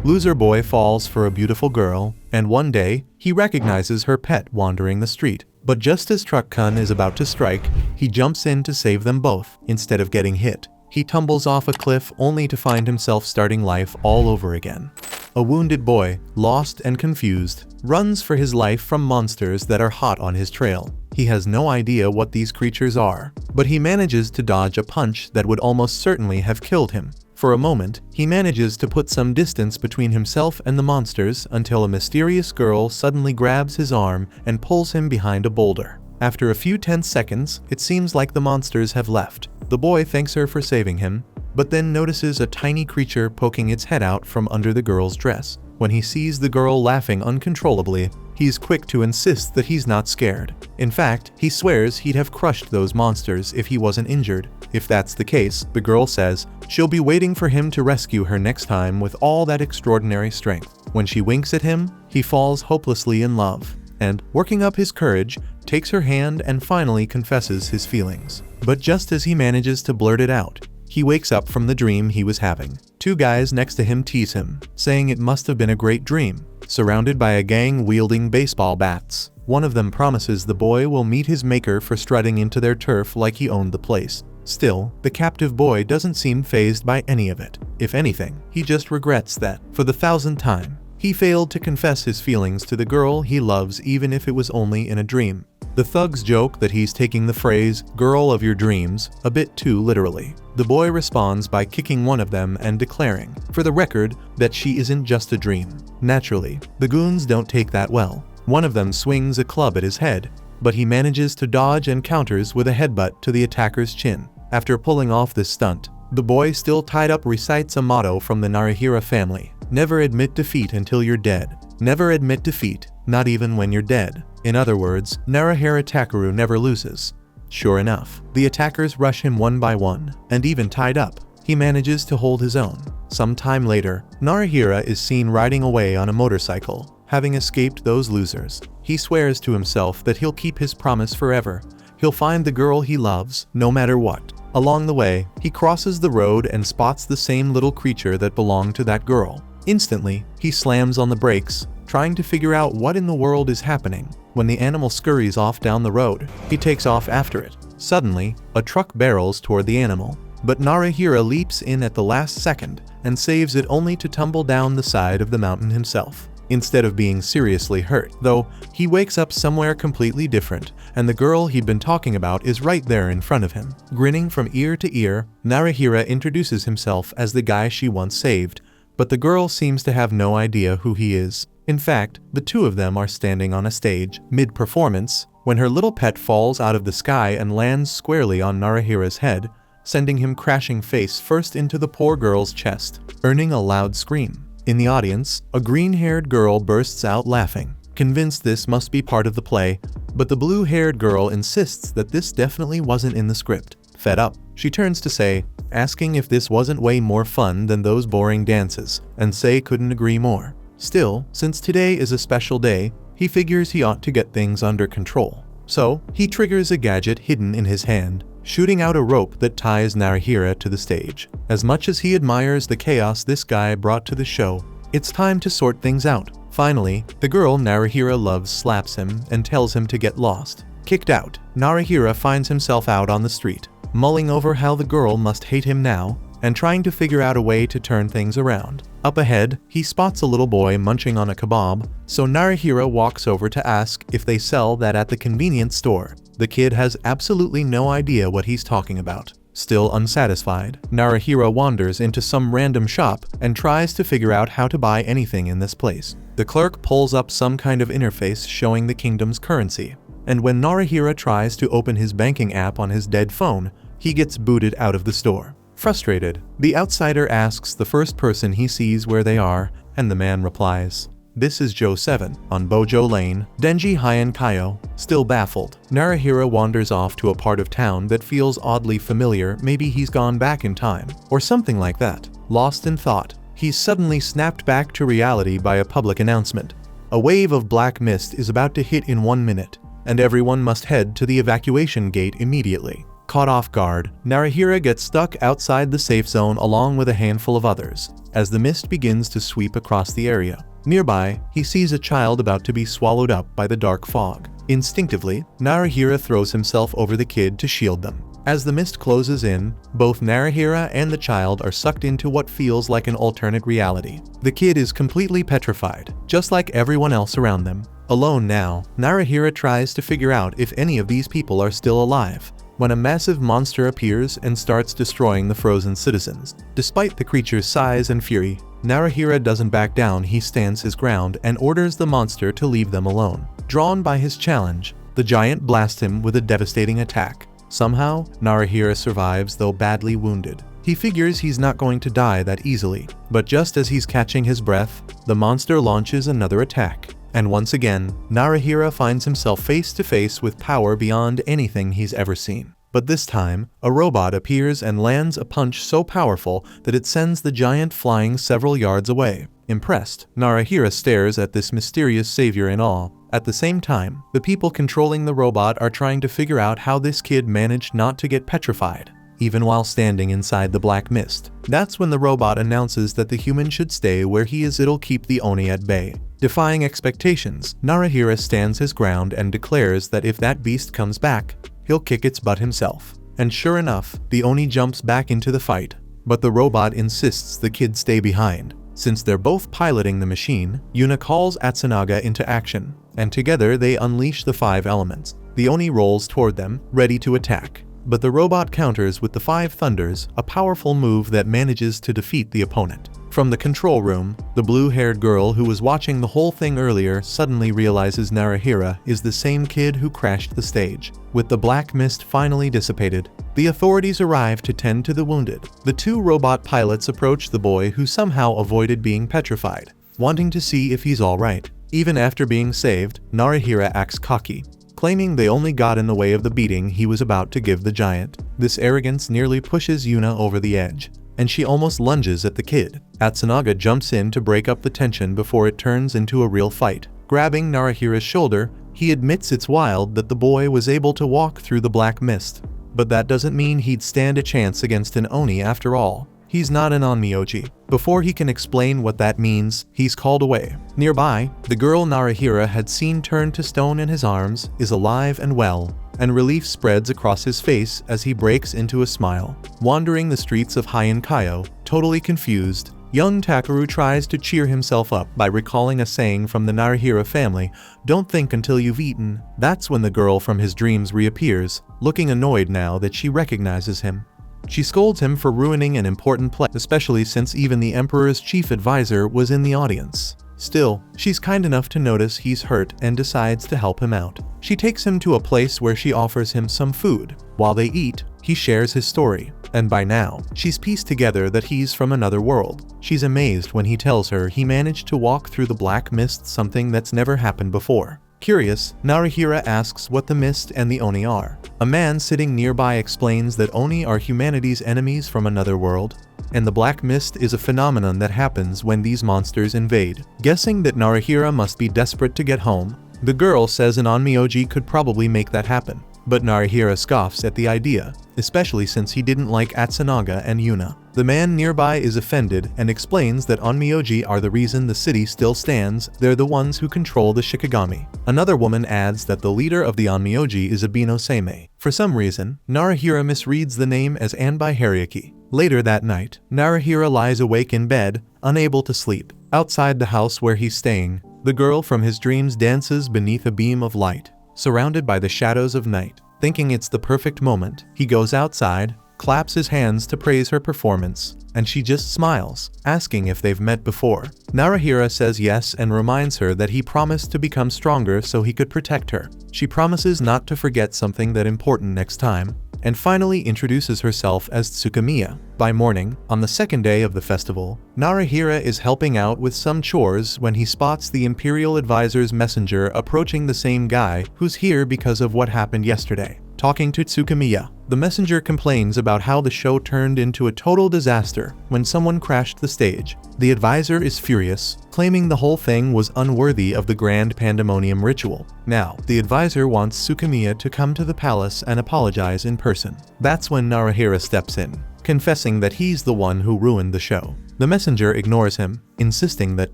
Loser boy falls for a beautiful girl, and one day, he recognizes her pet wandering the street. But just as Truck-kun is about to strike, he jumps in to save them both, instead of getting hit. He tumbles off a cliff only to find himself starting life all over again. A wounded boy, lost and confused, runs for his life from monsters that are hot on his trail. He has no idea what these creatures are, but he manages to dodge a punch that would almost certainly have killed him. For a moment, he manages to put some distance between himself and the monsters until a mysterious girl suddenly grabs his arm and pulls him behind a boulder. After a few tense seconds, it seems like the monsters have left. The boy thanks her for saving him, but then notices a tiny creature poking its head out from under the girl's dress. When he sees the girl laughing uncontrollably, he's quick to insist that he's not scared. In fact, he swears he'd have crushed those monsters if he wasn't injured. If that's the case, the girl says, she'll be waiting for him to rescue her next time with all that extraordinary strength. When she winks at him, he falls hopelessly in love, and, working up his courage, takes her hand and finally confesses his feelings. But just as he manages to blurt it out, he wakes up from the dream he was having. Two guys next to him tease him, saying it must have been a great dream. Surrounded by a gang wielding baseball bats, one of them promises the boy will meet his maker for strutting into their turf like he owned the place. Still, the captive boy doesn't seem fazed by any of it. If anything, he just regrets that, for the 1,000th time, he failed to confess his feelings to the girl he loves even if it was only in a dream. The thugs joke that he's taking the phrase, "girl of your dreams," a bit too literally. The boy responds by kicking one of them and declaring, for the record, that she isn't just a dream. Naturally, the goons don't take that well. One of them swings a club at his head, but he manages to dodge and counters with a headbutt to the attacker's chin. After pulling off this stunt, the boy still tied up recites a motto from the Narahira family. Never admit defeat until you're dead. Never admit defeat, not even when you're dead. In other words, Narahira Takeru never loses. Sure enough, the attackers rush him one by one, and even tied up, he manages to hold his own. Some time later, Narahira is seen riding away on a motorcycle, having escaped those losers. He swears to himself that he'll keep his promise forever. He'll find the girl he loves, no matter what. Along the way, he crosses the road and spots the same little creature that belonged to that girl. Instantly, he slams on the brakes, trying to figure out what in the world is happening. When the animal scurries off down the road, he takes off after it. Suddenly, a truck barrels toward the animal, but Narahira leaps in at the last second and saves it only to tumble down the side of the mountain himself. Instead of being seriously hurt, though, he wakes up somewhere completely different, and the girl he'd been talking about is right there in front of him. Grinning from ear to ear, Narahira introduces himself as the guy she once saved, but the girl seems to have no idea who he is. In fact, the two of them are standing on a stage, mid-performance, when her little pet falls out of the sky and lands squarely on Narahira's head, sending him crashing face first into the poor girl's chest, earning a loud scream. In the audience, a green-haired girl bursts out laughing, convinced this must be part of the play, but the blue-haired girl insists that this definitely wasn't in the script. Fed up, she turns to Sei, asking if this wasn't way more fun than those boring dances, and Sei couldn't agree more. Still, since today is a special day, he figures he ought to get things under control. So, he triggers a gadget hidden in his hand, shooting out a rope that ties Narahira to the stage. As much as he admires the chaos this guy brought to the show, it's time to sort things out. Finally, the girl Narahira loves slaps him and tells him to get lost. Kicked out, Narahira finds himself out on the street, mulling over how the girl must hate him now, and trying to figure out a way to turn things around. Up ahead, he spots a little boy munching on a kebab, so Narahira walks over to ask if they sell that at the convenience store. The kid has absolutely no idea what he's talking about. Still unsatisfied, Narahira wanders into some random shop and tries to figure out how to buy anything in this place. The clerk pulls up some kind of interface showing the kingdom's currency, and when Narahira tries to open his banking app on his dead phone, he gets booted out of the store. Frustrated, the outsider asks the first person he sees where they are, and the man replies, "This is Joe 7, on Bojo Lane, Denji Hyankayo." Still baffled, Narahira wanders off to a part of town that feels oddly familiar. Maybe he's gone back in time, or something like that. Lost in thought, he's suddenly snapped back to reality by a public announcement. A wave of black mist is about to hit in 1 minute, and everyone must head to the evacuation gate immediately. Caught off guard, Narahira gets stuck outside the safe zone along with a handful of others, as the mist begins to sweep across the area. Nearby, he sees a child about to be swallowed up by the dark fog. Instinctively, Narahira throws himself over the kid to shield them. As the mist closes in, both Narahira and the child are sucked into what feels like an alternate reality. The kid is completely petrified, just like everyone else around them. Alone now, Narahira tries to figure out if any of these people are still alive, when a massive monster appears and starts destroying the frozen citizens. Despite the creature's size and fury, Narahira doesn't back down. He stands his ground and orders the monster to leave them alone. Drawn by his challenge, the giant blasts him with a devastating attack. Somehow, Narahira survives, though badly wounded. He figures he's not going to die that easily, but just as he's catching his breath, the monster launches another attack. And once again, Narahira finds himself face to face with power beyond anything he's ever seen. But this time, a robot appears and lands a punch so powerful that it sends the giant flying several yards away. Impressed, Narahira stares at this mysterious savior in awe. At the same time, the people controlling the robot are trying to figure out how this kid managed not to get petrified, even while standing inside the black mist. That's when the robot announces that the human should stay where he is. It'll keep the Oni at bay. Defying expectations, Narahira stands his ground and declares that if that beast comes back, he'll kick its butt himself. And sure enough, the Oni jumps back into the fight. But the robot insists the kid stay behind. Since they're both piloting the machine, Yuna calls Atsunaga into action, and together they unleash the 5 elements. The Oni rolls toward them, ready to attack. But the robot counters with the 5 thunders, a powerful move that manages to defeat the opponent. From the control room, the blue-haired girl who was watching the whole thing earlier suddenly realizes Narahira is the same kid who crashed the stage. With the black mist finally dissipated, the authorities arrive to tend to the wounded. The 2 robot pilots approach the boy who somehow avoided being petrified, wanting to see if he's alright. Even after being saved, Narahira acts cocky, claiming they only got in the way of the beating he was about to give the giant. This arrogance nearly pushes Yuna over the edge, and she almost lunges at the kid. Atsunaga jumps in to break up the tension before it turns into a real fight. Grabbing Narahira's shoulder, he admits it's wild that the boy was able to walk through the black mist, but that doesn't mean he'd stand a chance against an Oni after all. He's not an onmyoji. Before he can explain what that means, he's called away. Nearby, the girl Narahira had seen turn to stone in his arms is alive and well, and relief spreads across his face as he breaks into a smile. Wandering the streets of Isekai'd, totally confused, young Takeru tries to cheer himself up by recalling a saying from the Narahira family, "Don't think until you've eaten." That's when the girl from his dreams reappears, looking annoyed now that she recognizes him. She scolds him for ruining an important play, especially since even the Emperor's chief advisor was in the audience. Still, she's kind enough to notice he's hurt and decides to help him out. She takes him to a place where she offers him some food. While they eat, he shares his story, and by now, she's pieced together that he's from another world. She's amazed when he tells her he managed to walk through the black mist, something that's never happened before. Curious, Narahira asks what the mist and the Oni are. A man sitting nearby explains that Oni are humanity's enemies from another world, and the black mist is a phenomenon that happens when these monsters invade. Guessing that Narahira must be desperate to get home, the girl says an onmyoji could probably make that happen. But Narahira scoffs at the idea, especially since he didn't like Atsunaga and Yuna. The man nearby is offended and explains that onmyoji are the reason the city still stands. They're the ones who control the Shikigami. Another woman adds that the leader of the onmyoji is Abino Seimei. For some reason, Narahira misreads the name as Anbai Hariaki. Later that night, Narahira lies awake in bed, unable to sleep. Outside the house where he's staying, the girl from his dreams dances beneath a beam of light, surrounded by the shadows of night. Thinking it's the perfect moment, he goes outside, claps his hands to praise her performance, and she just smiles, asking if they've met before. Narahira says yes and reminds her that he promised to become stronger so he could protect her. She promises not to forget something that important next time, and finally introduces herself as Tsukamiya. By morning, on the second day of the festival, Narahira is helping out with some chores when he spots the Imperial Advisor's messenger approaching, the same guy who's here because of what happened yesterday. talking to Tsukumiya. The messenger complains about how the show turned into a total disaster when someone crashed the stage. The advisor is furious, claiming the whole thing was unworthy of the grand pandemonium ritual. Now, the advisor wants Tsukumiya to come to the palace and apologize in person. That's when Narahira steps in, confessing that he's the one who ruined the show. The messenger ignores him, insisting that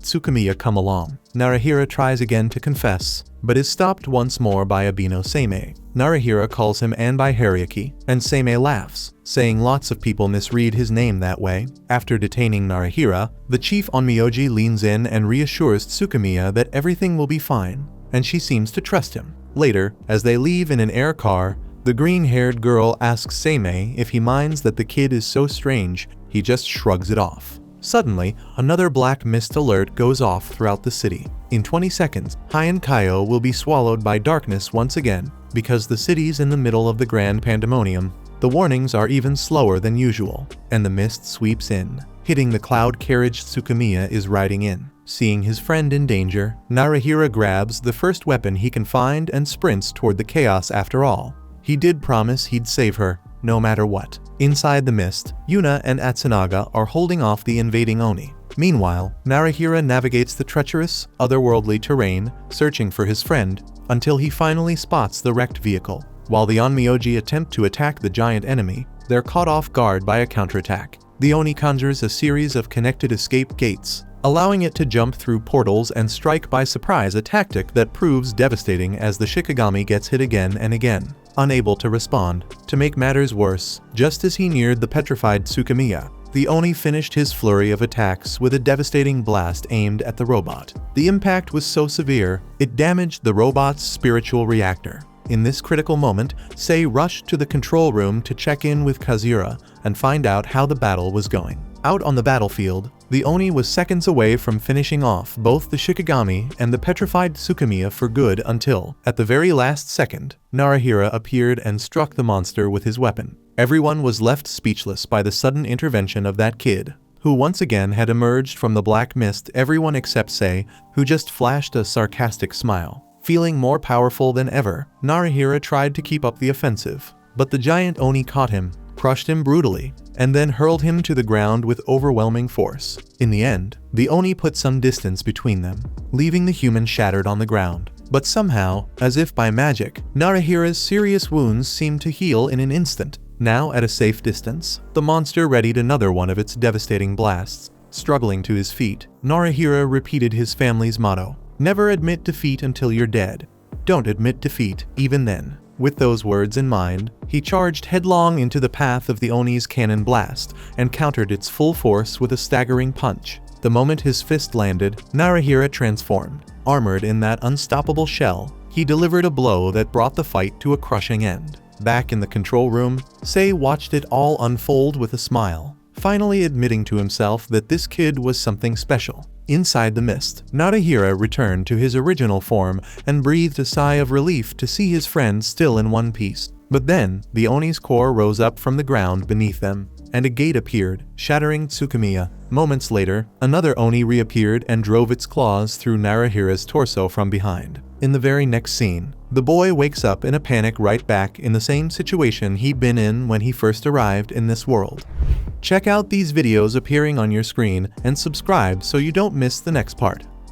Tsukumiya come along. Narahira tries again to confess, but is stopped once more by Abino Seimei. Narahira calls him Anbai Hariaki, and Seimei laughs, saying lots of people misread his name that way. After detaining Narahira, the chief Onmyoji leans in and reassures Tsukumiya that everything will be fine, and she seems to trust him. Later, as they leave in an air car, the green-haired girl asks Seimei if he minds that the kid is so strange. He just shrugs it off. Suddenly, another black mist alert goes off throughout the city. In 20 seconds, Heian Kaio will be swallowed by darkness once again, because the city's in the middle of the grand pandemonium. The warnings are even slower than usual, and the mist sweeps in, hitting the cloud carriage Tsukumiya is riding in. Seeing his friend in danger, Narahira grabs the first weapon he can find and sprints toward the chaos after all. He did promise he'd save her, no matter what. Inside the mist, Yuna and Atsunaga are holding off the invading Oni. Meanwhile, Narahira navigates the treacherous, otherworldly terrain, searching for his friend, until he finally spots the wrecked vehicle. While the Onmyoji attempt to attack the giant enemy, they're caught off guard by a counterattack. The Oni conjures a series of connected escape gates, allowing it to jump through portals and strike by surprise, a tactic that proves devastating as the Shikigami gets hit again and again, unable to respond. To make matters worse, just as he neared the petrified Tsukumiya, the Oni finished his flurry of attacks with a devastating blast aimed at the robot. The impact was so severe, it damaged the robot's spiritual reactor. In this critical moment, Sei rushed to the control room to check in with Kazuura and find out how the battle was going. Out on the battlefield, the Oni was seconds away from finishing off both the Shikigami and the petrified Tsukumiya for good until, at the very last second, Narahira appeared and struck the monster with his weapon. Everyone was left speechless by the sudden intervention of that kid, who once again had emerged from the black mist, everyone except Sei, who just flashed a sarcastic smile. Feeling more powerful than ever, Narahira tried to keep up the offensive, but the giant Oni caught him, crushed him brutally, and then hurled him to the ground with overwhelming force. In the end, the Oni put some distance between them, leaving the human shattered on the ground. But somehow, as if by magic, Narahira's serious wounds seemed to heal in an instant. Now at a safe distance, the monster readied another one of its devastating blasts. Struggling to his feet, Narahira repeated his family's motto: "Never admit defeat until you're dead. Don't admit defeat, even then." With those words in mind, he charged headlong into the path of the Oni's cannon blast and countered its full force with a staggering punch. The moment his fist landed, Narahira transformed. Armored in that unstoppable shell, he delivered a blow that brought the fight to a crushing end. Back in the control room, Sei watched it all unfold with a smile, finally admitting to himself that this kid was something special. Inside the mist, Narahira returned to his original form and breathed a sigh of relief to see his friend still in one piece. But then, the Oni's core rose up from the ground beneath them, and a gate appeared, shattering Tsukumiya. Moments later, another Oni reappeared and drove its claws through Narahira's torso from behind. In the very next scene, the boy wakes up in a panic, right back in the same situation he'd been in when he first arrived in this world. Check out these videos appearing on your screen and subscribe so you don't miss the next part.